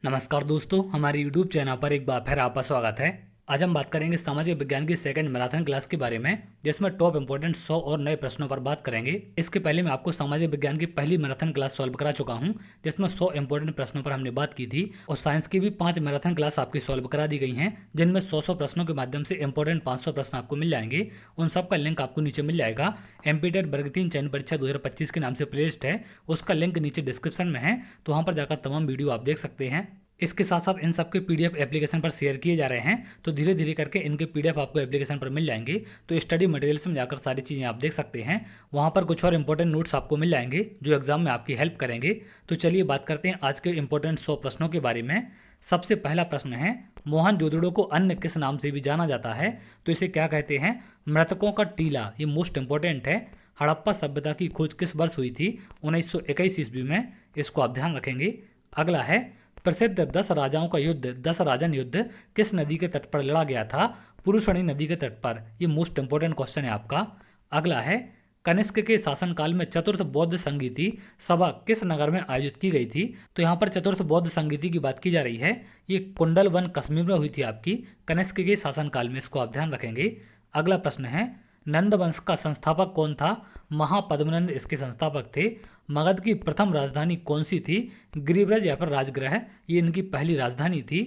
नमस्कार दोस्तों, हमारे YouTube चैनल पर एक बार फिर आपका स्वागत है। आज हम बात करेंगे सामाजिक विज्ञान की सेकंड मैराथन क्लास के बारे में, जिसमें टॉप इंपोर्टेंट 100 और नए प्रश्नों पर बात करेंगे। इसके पहले मैं आपको सामाजिक विज्ञान की पहली मैराथन क्लास सॉल्व करा चुका हूं, जिसमें 100 इंपोर्टेंट प्रश्नों पर हमने बात की थी। और साइंस की भी 5 मैराथन क्लास आपकी सॉल्व करा दी गई हैं, जिनमें 100 प्रश्नों के माध्यम से इंपोर्टेंट 500 प्रश्न आपको मिल जाएंगे। उन सब का लिंक आपको नीचे मिल जाएगा। एमपीटेट वर्ग 3 चयन परीक्षा 2025 के नाम से प्लेलिस्ट है, उसका लिंक नीचे डिस्क्रिप्शन में है, तो वहां पर जाकर तमाम वीडियो आप देख सकते हैं। इसके साथ साथ इन सब के पीडीएफ एप्लीकेशन पर शेयर किए जा रहे हैं, तो धीरे धीरे करके इनके पीडीएफ आपको एप्लीकेशन पर मिल जाएंगे। तो स्टडी मटेरियल्स में जाकर सारी चीज़ें आप देख सकते हैं। वहाँ पर कुछ और इंपॉर्टेंट नोट्स आपको मिल जाएंगे जो एग्जाम में आपकी हेल्प करेंगे। तो चलिए बात करते हैं आज के इंपॉर्टेंट 100 प्रश्नों के बारे में। सबसे पहला प्रश्न है, मोहनजोदड़ो को अन्य किस नाम से भी जाना जाता है? तो इसे क्या कहते हैं? मृतकों का टीला। ये मोस्ट इंपॉर्टेंट है। हड़प्पा सभ्यता की खोज किस वर्ष हुई थी? 1921 ईस्वी में। इसको आप ध्यान रखेंगे। अगला है, प्रसिद्ध 10 राजाओं का युद्ध 10 राजन युद्ध किस नदी के तट पर लड़ा गया था? पुरुषणी नदी के तट पर। ये मोस्ट इंपोर्टेंट क्वेश्चन है आपका। अगला है, कनिष्क के शासनकाल में चतुर्थ बौद्ध संगीति सभा किस नगर में आयोजित की गई थी? तो यहाँ पर चतुर्थ बौद्ध संगीति की बात की जा रही है। ये कुंडल वन कश्मीर में हुई थी आपकी कनिष्क के शासनकाल में। इसको आप ध्यान रखेंगे। अगला प्रश्न है, नंद वंश का संस्थापक कौन था? महापद्मनंद इसके संस्थापक थे। मगध की प्रथम राजधानी कौन सी थी? गिरिब्रज या फिर राजगृह, ये इनकी पहली राजधानी थी।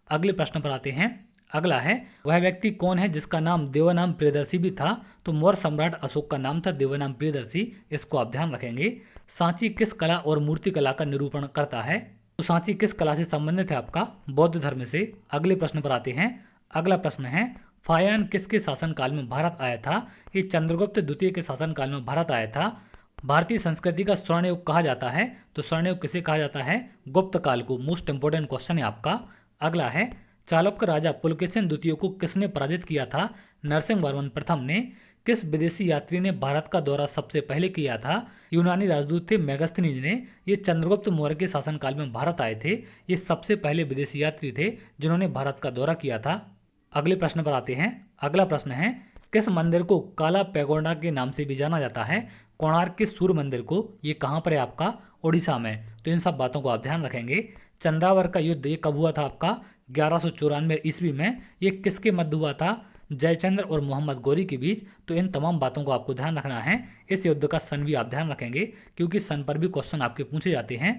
अगले प्रश्न पर आते हैं। अगला है, वह व्यक्ति कौन है जिसका नाम देवानाम प्रियदर्शी भी था? तो मौर्य सम्राट अशोक का नाम था देवानाम प्रियदर्शी। इसको आप ध्यान रखेंगे। सांची किस कला और मूर्ति कला का निरूपण करता है? तो सांची किस कला से संबंधित है? आपका बौद्ध धर्म से। अगले प्रश्न पर आते हैं। अगला प्रश्न है, फायान किसके शासनकाल में भारत आया था? ये चंद्रगुप्त द्वितीय के शासनकाल में भारत आया था। भारतीय संस्कृति का स्वर्ण युग कहा जाता है, तो स्वर्ण युग किसे कहा जाता है? गुप्त काल को। मोस्ट इंपोर्टेंट क्वेश्चन है आपका। अगला है, चालुक्य राजा पुलकेशिन द्वितीय को किसने पराजित किया था? नरसिंह वर्मन प्रथम ने। किस विदेशी यात्री ने भारत का दौरा सबसे पहले किया था? यूनानी राजदूत थे मेगस्थनीज ने। ये चंद्रगुप्त मौर्य के शासनकाल में भारत आए थे। ये सबसे पहले विदेशी यात्री थे जिन्होंने भारत का दौरा किया था। अगले प्रश्न पर आते हैं। अगला प्रश्न है, किस मंदिर को काला पैगोडा के नाम से भी जाना जाता है? कोणार्क के सूर्य मंदिर को। ये कहाँ पर है? आपका उड़ीसा में। तो इन सब बातों को आप ध्यान रखेंगे। चंद्रावर का युद्ध ये कब हुआ था? आपका 1194 ईस्वी में। ये किसके मध्य हुआ था? जयचंद्र और मोहम्मद गौरी के बीच। तो इन तमाम बातों को आपको ध्यान रखना है। इस युद्ध का सन भी आप ध्यान रखेंगे, क्योंकि सन पर भी क्वेश्चन आपके पूछे जाते हैं।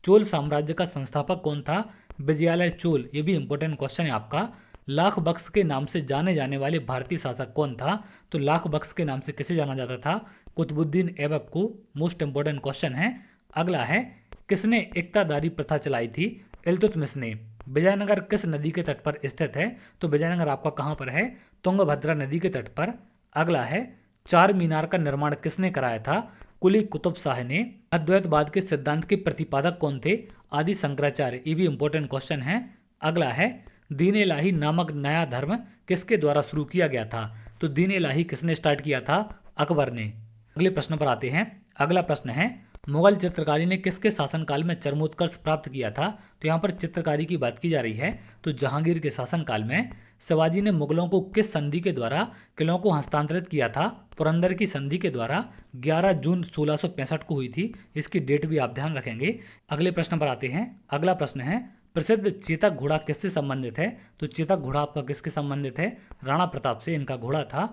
चोल साम्राज्य का संस्थापक कौन था? विजयालय चोल। ये भी इंपॉर्टेंट क्वेश्चन है आपका। लाख बख्श के नाम से जाने जाने वाले भारतीय शासक कौन था? तो लाख बख्श के नाम से किसे जाना जाता था? कुतुबुद्दीन ऐबक को। मोस्ट इंपोर्टेंट क्वेश्चन है। अगला है, किसने इक्तादारी प्रथा चलाई थी? इल्तुतमिश ने। विजयनगर किस नदी के तट पर स्थित है? तो विजयनगर आपका कहाँ पर है? तुंगभद्रा नदी के तट पर। अगला है, चार मीनार का निर्माण किसने कराया था? कुली कुतुब शाह ने। अद्वैतवाद के सिद्धांत के प्रतिपादक कौन थे? आदि शंकराचार्य। ये भी इंपॉर्टेंट क्वेश्चन है। अगला है, दीन इलाही नामक नया धर्म किसके द्वारा शुरू किया गया था? तो दीन इलाही किसने स्टार्ट किया था? अकबर ने। अगले प्रश्न पर आते हैं। अगला प्रश्न है, मुगल चित्रकारी ने किसके शासनकाल में चरमोत्कर्ष प्राप्त किया था? तो यहाँ पर चित्रकारी की बात की जा रही है, तो जहांगीर के शासनकाल में। शिवाजी ने मुगलों को किस संधि के द्वारा किलों को हस्तांतरित किया था? पुरंदर की संधि के द्वारा। 11 जून 1665 को हुई थी। इसकी डेट भी आप ध्यान रखेंगे। अगले प्रश्न पर आते हैं। अगला प्रश्न है, प्रसिद्ध चेतक घोड़ा किससे संबंधित है? तो चेतक घोड़ा आपका किसके संबंधित है? राणा प्रताप से इनका घोड़ा था।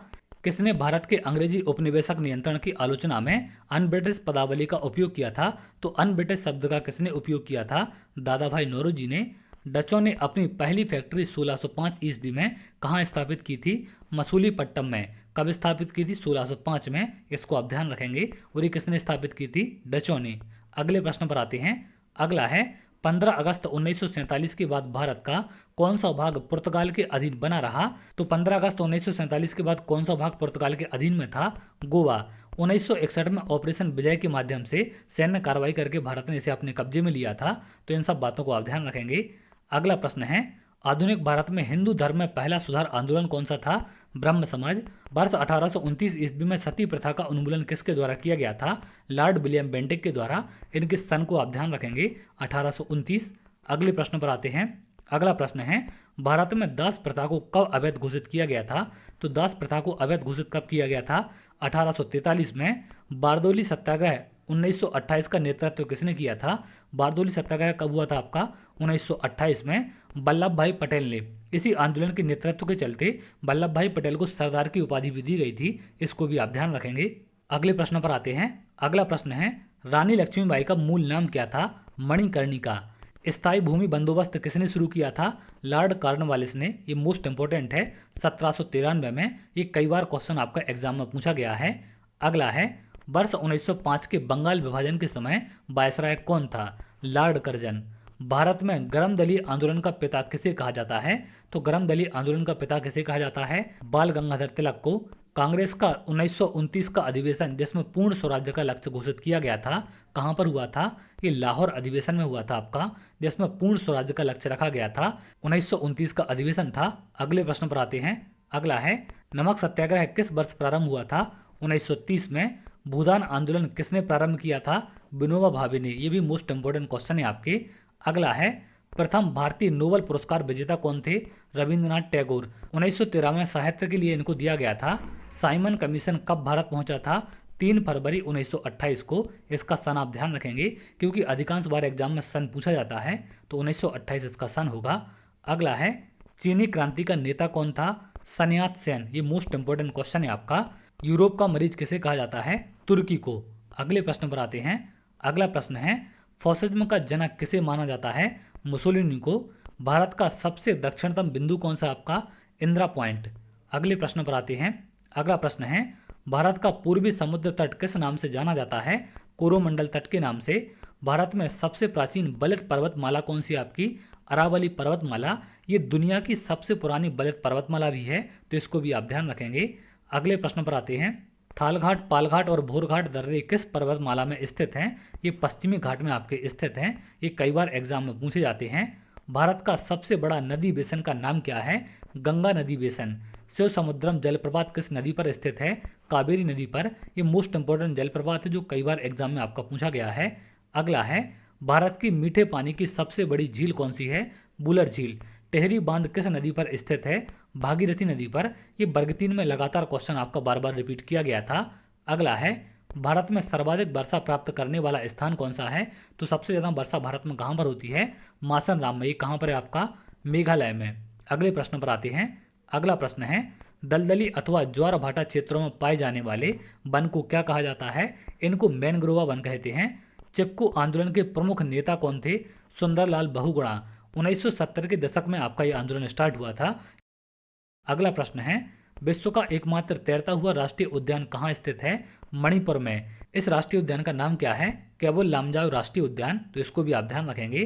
किसने भारत के अंग्रेजी उपनिवेशक नियंत्रण की आलोचना में अनब्रिटिश पदावली का उपयोग किया था? तो अनब्रिटिश शब्द का किसने उपयोग किया था? दादा भाई नौरोजी ने। डचों ने अपनी पहली फैक्ट्री 1605 ईस्वी में कहाँ स्थापित की थी? मसूलीपट्टम में। कब स्थापित की थी? 1605 में। इसको आप ध्यान रखेंगे। और ये किसने स्थापित की थी? डचों ने। अगले प्रश्न पर आते हैं। अगला है, 15 अगस्त 1947 के बाद भारत का कौन सा भाग पुर्तगाल के अधीन बना रहा? तो 15 अगस्त 1947 के बाद कौन सा भाग पुर्तगाल के अधीन में था? गोवा। 1961 में ऑपरेशन विजय के माध्यम से सैन्य कार्रवाई करके भारत ने इसे अपने कब्जे में लिया था। तो इन सब बातों को आप ध्यान रखेंगे। अगला प्रश्न है, आधुनिक भारत में हिंदू धर्म में पहला सुधार आंदोलन कौन सा था? ब्रह्म समाज। वर्ष 1829 ईस्वी में सती प्रथा का उन्मूलन किसके द्वारा किया गया था? लॉर्ड विलियम बेंटिक के द्वारा। इनके सन को आप ध्यान रखेंगे, 1829। अगले प्रश्न पर आते हैं। अगला प्रश्न है, भारत में दास प्रथा को कब अवैध घोषित किया गया था? तो दास प्रथा को अवैध घोषित कब किया गया था? 1843 में। बारदोली सत्याग्रह 1928 का नेतृत्व किसने किया था? बारदोली सत्याग्रह कब हुआ था आपका? 1928 में वल्लभ भाई पटेल ने। इसी आंदोलन के नेतृत्व के चलते वल्लभ भाई पटेल को सरदार की उपाधि भी दी गई थी, इसको भी आप ध्यान रखेंगे। अगले प्रश्न पर आते हैं। अगला प्रश्न है, रानी लक्ष्मीबाई का मूल नाम क्या था? मणिकर्णिका। स्थायी भूमि बंदोबस्त किसने शुरू किया था? लॉर्ड कॉर्नवालिस ने। ये मोस्ट इंपोर्टेंट है, 1793 में। ये कई बार क्वेश्चन आपका एग्जाम में पूछा गया है। अगला है, वर्ष 1905 के बंगाल विभाजन के समय वायसराय कौन था? Lord Curzon. भारत में गर्म दलीय आंदोलन का पिता किसे कहा जाता है? तो गर्म दलीय आंदोलन का पिता किसे कहा जाता है? बाल गंगाधर तिलक को। कांग्रेस का 1929 का अधिवेशन जिसमें पूर्ण स्वराज्य का लक्ष्य घोषित किया गया था, कहां पर हुआ था? ये लाहौर अधिवेशन में हुआ था आपका, जिसमें पूर्ण स्वराज्य का लक्ष्य रखा गया था। 1929 का अधिवेशन था। अगले प्रश्न पर आते हैं। अगला है, नमक सत्याग्रह किस वर्ष प्रारंभ हुआ था? 1930 में। भूदान आंदोलन किसने प्रारंभ किया था? विनोबा भावे ने। ये भी मोस्ट इंपोर्टेंट क्वेश्चन है आपके। अगला है, प्रथम भारतीय नोबेल पुरस्कार विजेता कौन थे? रविंद्रनाथ टैगोर। 1913 में साहित्य के लिए इनको दिया गया था। साइमन कमीशन कब भारत पहुंचा था? 3 फरवरी 1928 को। इसका सन आप ध्यान रखेंगे, क्योंकि अधिकांश बार एग्जाम में सन पूछा जाता है, तो 1928 इसका सन होगा। अगला है, चीनी क्रांति का नेता कौन था? सन यात सेन। ये मोस्ट इंपोर्टेंट क्वेश्चन है आपका। यूरोप का मरीज किसे कहा जाता है? तुर्की को। अगले प्रश्न पर आते हैं। अगला प्रश्न है, फॉसिज्म का जनक किसे माना जाता है? मुसोलिनी को। भारत का सबसे दक्षिणतम बिंदु कौन सा आपका? इंदिरा पॉइंट। अगले प्रश्न पर आते हैं। अगला प्रश्न है, भारत का पूर्वी समुद्र तट किस नाम से जाना जाता है? कोरोमंडल तट के नाम से। भारत में सबसे प्राचीन बलित पर्वतमाला कौन सी आपकी? अरावली पर्वतमाला। ये दुनिया की सबसे पुरानी बलित पर्वतमाला भी है, तो इसको भी आप ध्यान रखेंगे। अगले प्रश्न पर आते हैं। थालघाट, पालघाट और भोरघाट दर्रे किस पर्वतमाला में स्थित हैं? ये पश्चिमी घाट में आपके स्थित हैं। ये कई बार एग्जाम में पूछे जाते हैं। भारत का सबसे बड़ा नदी बेसिन का नाम क्या है? गंगा नदी बेसिन। शिव समुद्रम जलप्रपात किस नदी पर स्थित है? कावेरी नदी पर। ये मोस्ट इंपोर्टेंट जलप्रपात है, जो कई बार एग्जाम में आपका पूछा गया है। अगला है, भारत की मीठे पानी की सबसे बड़ी झील कौन सी है? बुलर झील। टेहरी बांध किस नदी पर स्थित है? भागीरथी नदी पर। ये वर्ग 3 में लगातार क्वेश्चन आपका बार बार रिपीट किया गया था। अगला है, भारत में सर्वाधिक वर्षा प्राप्त करने वाला स्थान कौन सा है? तो सबसे ज़्यादा वर्षा भारत में कहाँ पर होती है? मासन राम में। ये कहाँ पर है आपका? मेघालय में। अगले प्रश्न पर आते हैं। अगला प्रश्न है, दलदली अथवा ज्वार भाटा क्षेत्रों में पाए जाने वाले वन को क्या कहा जाता है? इनको मैनग्रोवा वन कहते हैं। चिपको आंदोलन के प्रमुख नेता कौन थे? सुंदरलाल बहुगुणा। 1970 के दशक में आपका यह आंदोलन स्टार्ट हुआ था। अगला प्रश्न है, विश्व का एकमात्र तैरता हुआ राष्ट्रीय उद्यान कहाँ स्थित है? मणिपुर में। इस राष्ट्रीय उद्यान का नाम क्या है? केवल लामजाओ राष्ट्रीय उद्यान। तो इसको भी आप ध्यान रखेंगे।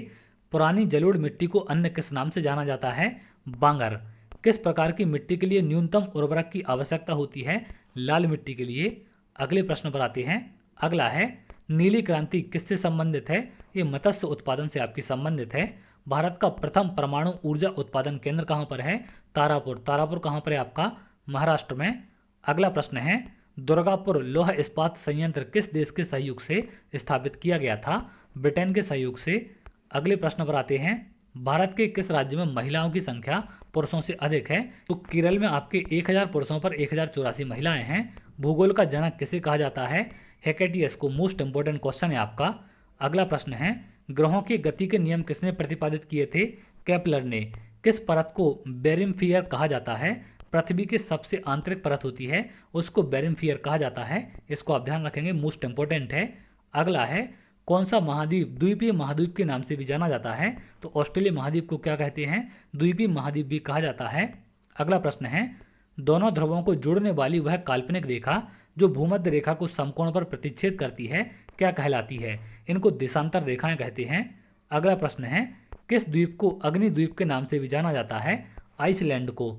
पुरानी जलोढ़ मिट्टी को अन्य किस नाम से जाना जाता है? बांगर। किस प्रकार की मिट्टी के लिए न्यूनतम उर्वरक की आवश्यकता होती है? लाल मिट्टी के लिए। अगले प्रश्न पर आते हैं। अगला है, नीली क्रांति किससे संबंधित है? ये मत्स्य उत्पादन से आपकी संबंधित है। भारत का प्रथम परमाणु ऊर्जा उत्पादन केंद्र कहाँ पर है? तारापुर। तारापुर कहाँ पर है आपका? महाराष्ट्र में। अगला प्रश्न है, दुर्गापुर लौह इस्पात संयंत्र किस देश के सहयोग से स्थापित किया गया था? ब्रिटेन के सहयोग से। अगले प्रश्न पर आते हैं। भारत के किस राज्य में महिलाओं की संख्या पुरुषों से अधिक है? तो केरल में आपके 1000 पुरुषों पर 1084 महिलाएं हैं। भूगोल का जनक किसे कहा जाता है? हेकेटियस को। मोस्ट इंपोर्टेंट क्वेश्चन है आपका। अगला प्रश्न है, ग्रहों की गति के नियम किसने प्रतिपादित किए थे? केपलर ने। किस परत को बेरिमफियर कहा जाता है? पृथ्वी की सबसे आंतरिक परत होती है, उसको बेरिमफियर कहा जाता है। इसको आप ध्यान रखेंगे, मोस्ट इंपोर्टेंट है। अगला है, कौन सा महाद्वीप द्वीपीय महाद्वीप के नाम से भी जाना जाता है? तो ऑस्ट्रेलिया महाद्वीप को क्या कहते हैं? द्वीपीय महाद्वीप भी कहा जाता है। अगला प्रश्न है, दोनों ध्रुवों को जोड़ने वाली वह काल्पनिक रेखा जो भूमध्य रेखा को समकोण पर प्रतिच्छेद करती है क्या कहलाती है? इनको देशांतर रेखाएं कहते हैं। अगला प्रश्न है, किस द्वीप को अग्नि द्वीप के नाम से भी जाना जाता है? आइसलैंड को।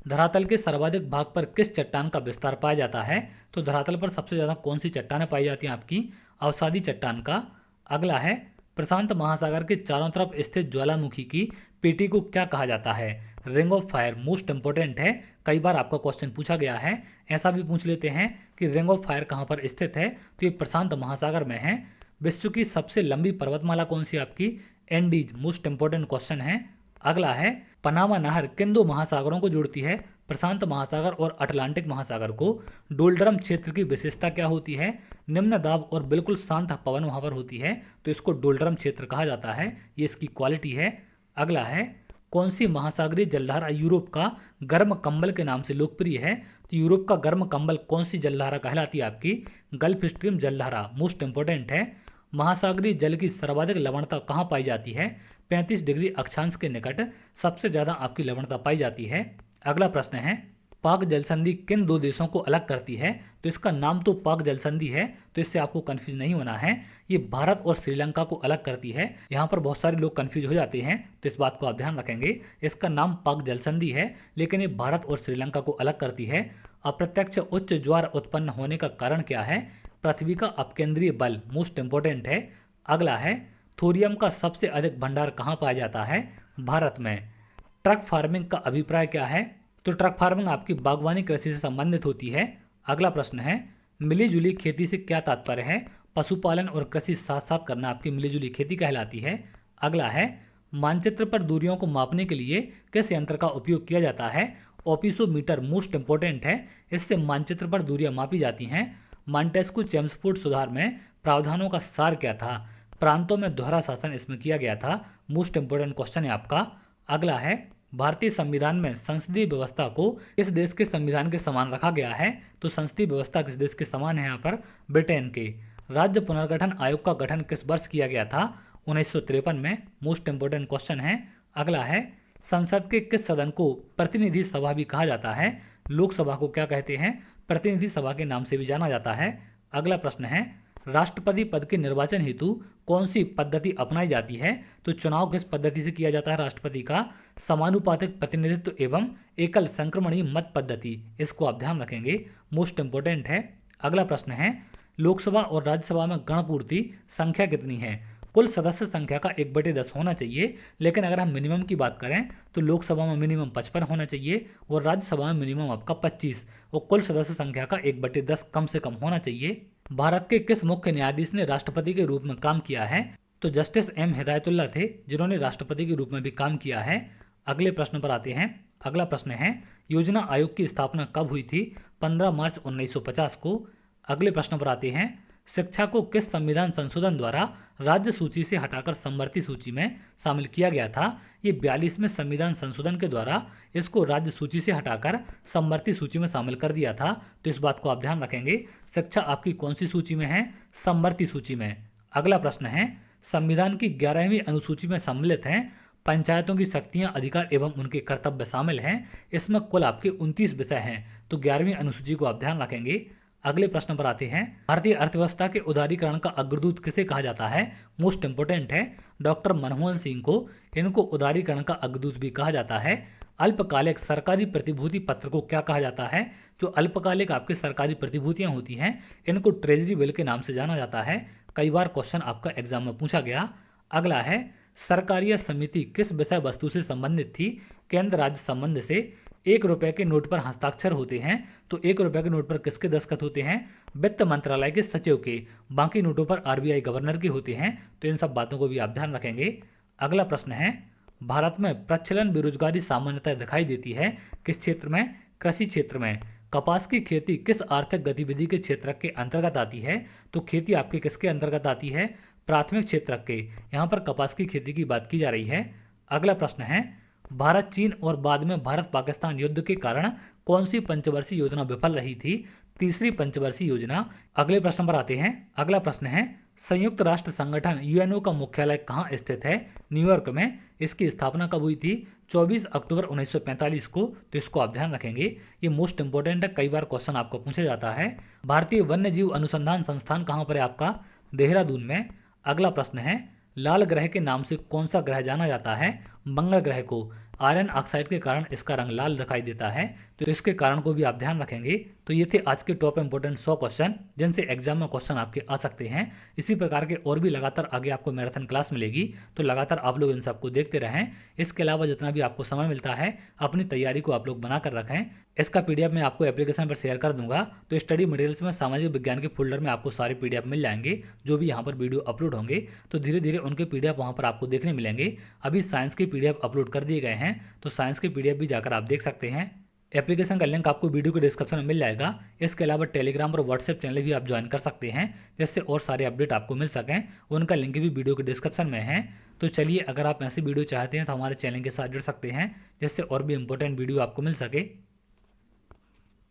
धरातल के सर्वाधिक भाग पर किस चट्टान का विस्तार पाया जाता है? तो धरातल पर सबसे ज्यादा कौन सी चट्टानें पाई जाती हैं आपकी? अवसादी चट्टान का। अगला है, प्रशांत महासागर के चारों तरफ स्थित ज्वालामुखी की पेटी को क्या कहा जाता है? Ring of fire. Most important है, कई बार आपका क्वेश्चन पूछा गया है। ऐसा भी पूछ लेते हैं कि रिंग ऑफ फायर कहाँ पर स्थित है? तो ये प्रशांत महासागर में है। विश्व की सबसे लंबी पर्वतमाला कौन सी आपकी? एंडीज। मोस्ट इंपोर्टेंट क्वेश्चन है। अगला है, पनामा नहर किन दो महासागरों को जोड़ती है? प्रशांत महासागर और अटलांटिक महासागर को डोल्ड्रम क्षेत्र की विशेषता क्या होती है? निम्न दाब और बिल्कुल शांत पवन वहां पर होती है, तो इसको डोल्ड्रम क्षेत्र कहा जाता है, ये इसकी क्वालिटी है। अगला है, कौन सी महासागरीय जलधारा यूरोप का गर्म कंबल के नाम से लोकप्रिय है? तो यूरोप का गर्म कंबल कौन सी जलधारा कहलाती है? आपकी गल्फ स्ट्रीम जलधारा मोस्ट इंपोर्टेंट है। महासागरीय जल की सर्वाधिक लवणता कहाँ पाई जाती है? 35 डिग्री अक्षांश के निकट सबसे ज्यादा आपकी लवणता पाई जाती है। अगला प्रश्न है, पाक जल संधि किन दो देशों को अलग करती है? तो इसका नाम तो पाक जल संधि है, तो इससे आपको कंफ्यूज नहीं होना है। ये भारत और श्रीलंका को अलग करती है। यहाँ पर बहुत सारे लोग कंफ्यूज हो जाते हैं, तो इस बात को आप ध्यान रखेंगे। इसका नाम पाक जल संधि है, लेकिन ये भारत और श्रीलंका को अलग करती है। अप्रत्यक्ष उच्च ज्वार उत्पन्न होने का कारण क्या है? पृथ्वी का अपकेंद्रीय बल मोस्ट इंपोर्टेंट है। अगला है, थोरियम का सबसे अधिक भंडार कहाँ पाया जाता है? भारत में। ट्रक फार्मिंग का अभिप्राय क्या है? तो ट्रक फार्मिंग आपकी बागवानी कृषि से संबंधित होती है। अगला प्रश्न है, मिलीजुली खेती से क्या तात्पर्य है? पशुपालन और कृषि साथ साथ करना आपकी मिलीजुली खेती कहलाती है। अगला है, मानचित्र पर दूरियों को मापने के लिए किस यंत्र का उपयोग किया जाता है? ओपिसोमीटर मोस्ट इंपोर्टेंट है, इससे मानचित्र पर दूरियां मापी जाती हैं। मॉन्टेस्क्यू चेम्सफोर्ड सुधार में प्रावधानों का सार क्या था? प्रांतों में दोहरा शासन इसमें किया गया था। मोस्ट इंपोर्टेंट क्वेश्चन है आपका। अगला है, भारतीय संविधान में संसदीय व्यवस्था को किस देश के संविधान के समान रखा गया है? तो संसदीय व्यवस्था किस देश के समान है? यहाँ पर ब्रिटेन के। राज्य पुनर्गठन आयोग का गठन किस वर्ष किया गया था? 1953 में। मोस्ट इंपोर्टेंट क्वेश्चन है। अगला है, संसद के किस सदन को प्रतिनिधि सभा भी कहा जाता है? लोकसभा को क्या कहते हैं? प्रतिनिधि सभा के नाम से भी जाना जाता है। अगला प्रश्न है, राष्ट्रपति पद के निर्वाचन हेतु कौन सी पद्धति अपनाई जाती है? तो चुनाव किस पद्धति से किया जाता है राष्ट्रपति का? समानुपातिक प्रतिनिधित्व एवं एकल संक्रमणीय मत पद्धति, इसको आप ध्यान रखेंगे, मोस्ट इंपोर्टेंट है। अगला प्रश्न है, लोकसभा और राज्यसभा में गणपूर्ति संख्या कितनी है? कुल सदस्य संख्या का 1/10 होना चाहिए, लेकिन अगर हम मिनिमम की बात करें तो लोकसभा में मिनिमम 55 होना चाहिए और राज्यसभा में मिनिमम आपका 25, और कुल सदस्य संख्या का 1/10 कम से कम होना चाहिए। भारत के किस मुख्य न्यायाधीश ने राष्ट्रपति के रूप में काम किया है? तो जस्टिस एम हिदायतुल्ला थे, जिन्होंने राष्ट्रपति के रूप में भी काम किया है। अगले प्रश्न पर आते हैं। अगला प्रश्न है, योजना आयोग की स्थापना कब हुई थी? 15 मार्च 1950 को। अगले प्रश्न पर आते हैं, शिक्षा को किस संविधान संशोधन द्वारा राज्य सूची से हटाकर समवर्ती सूची में शामिल किया गया था? ये 42वें संविधान संशोधन के द्वारा इसको राज्य सूची से हटाकर समवर्ती सूची में शामिल कर दिया था, तो इस बात को आप ध्यान रखेंगे। शिक्षा आपकी कौन सी सूची में है? समवर्ती सूची में। अगला प्रश्न है, संविधान की 11वीं अनुसूची में सम्मिलित हैं पंचायतों की शक्तियां, अधिकार एवं उनके कर्तव्य शामिल हैं। इसमें कुल आपके 29 विषय हैं, तो 11वीं अनुसूची को आप ध्यान रखेंगे। अगले प्रश्न पर आते हैं, भारतीय अर्थव्यवस्था के उदारीकरण का अग्रदूत किसे कहा जाता है? मोस्ट इंपोर्टेंट है, डॉक्टर मनमोहन सिंह को इनको उदारीकरण का अग्रदूत भी कहा जाता है। अल्पकालिक सरकारी प्रतिभूति पत्र को क्या कहा जाता है? जो अल्पकालिक आपके सरकारी प्रतिभूतियां होती हैं, इनको ट्रेजरी बिल के नाम से जाना जाता है। कई बार क्वेश्चन आपका एग्जाम में पूछा गया। अगला है, सरकारीय समिति किस विषय वस्तु से संबंधित थी? केंद्र राज्य संबंध से। 1 रुपए के नोट पर हस्ताक्षर होते हैं, तो 1 रुपए के नोट पर किसके दस्तखत होते हैं? वित्त मंत्रालय के सचिव के। बाकी नोटों पर आरबीआई गवर्नर के होते हैं, तो इन सब बातों को भी आप ध्यान रखेंगे। अगला प्रश्न है, भारत में प्रचलन बेरोजगारी सामान्यतः दिखाई देती है किस क्षेत्र में? कृषि क्षेत्र में। कपास की खेती किस आर्थिक गतिविधि के क्षेत्र के अंतर्गत आती है? तो खेती आपके किसके अंतर्गत आती है? प्राथमिक क्षेत्र के। यहाँ पर कपास की खेती की बात की जा रही है। अगला प्रश्न है, भारत चीन और बाद में भारत पाकिस्तान युद्ध के कारण कौन सी पंचवर्षीय योजना विफल रही थी? तीसरी पंचवर्षीय योजना। अगले प्रश्न पर आते हैं। अगला प्रश्न है, संयुक्त राष्ट्र संगठन यूएनओ का मुख्यालय कहाँ स्थित है? न्यूयॉर्क में। इसकी स्थापना कब हुई थी? 24 अक्टूबर 1945 को, तो इसको आप ध्यान रखेंगे, ये मोस्ट इंपोर्टेंट है, कई बार क्वेश्चन आपको पूछा जाता है। भारतीय वन्य जीव अनुसंधान संस्थान कहाँ पर है आपका? देहरादून में। अगला प्रश्न है, लाल ग्रह के नाम से कौन सा ग्रह जाना जाता है? मंगल ग्रह को। आयरन ऑक्साइड के कारण इसका रंग लाल दिखाई देता है, तो इसके कारण को भी आप ध्यान रखेंगे। तो ये थे आज के टॉप इंपोर्टेंट 100 क्वेश्चन, जिनसे एग्जाम में क्वेश्चन आपके आ सकते हैं। इसी प्रकार के और भी लगातार आगे आपको मैराथन क्लास मिलेगी, तो लगातार आप लोग इन सबको देखते रहें। इसके अलावा जितना भी आपको समय मिलता है, अपनी तैयारी को आप लोग बनाकर रखें। इसका पीडीएफ मैं आपको एप्लीकेशन पर शेयर कर दूंगा, तो स्टडी मटेरियल्स में सामाजिक विज्ञान के फोल्डर में आपको सारे पीडीएफ मिल जाएंगे, जो भी यहाँ पर वीडियो अपलोड होंगे, तो धीरे धीरे उनके पीडीएफ वहाँ पर आपको देखने मिलेंगे। अभी साइंस के पीडीएफ अपलोड कर दिए गए हैं, तो साइंस के पीडीएफ भी जाकर आप देख सकते हैं। एप्लीकेशन का लिंक आपको वीडियो के डिस्क्रिप्शन में मिल जाएगा। इसके अलावा टेलीग्राम और व्हाट्सएप चैनल भी आप ज्वाइन कर सकते हैं, जिससे और सारे अपडेट आपको मिल सकें। उनका लिंक भी वीडियो के डिस्क्रिप्शन में है। तो चलिए, अगर आप ऐसी वीडियो चाहते हैं तो हमारे चैनल के साथ जुड़ सकते हैं, जिससे और भी इंपॉर्टेंट वीडियो आपको मिल सके।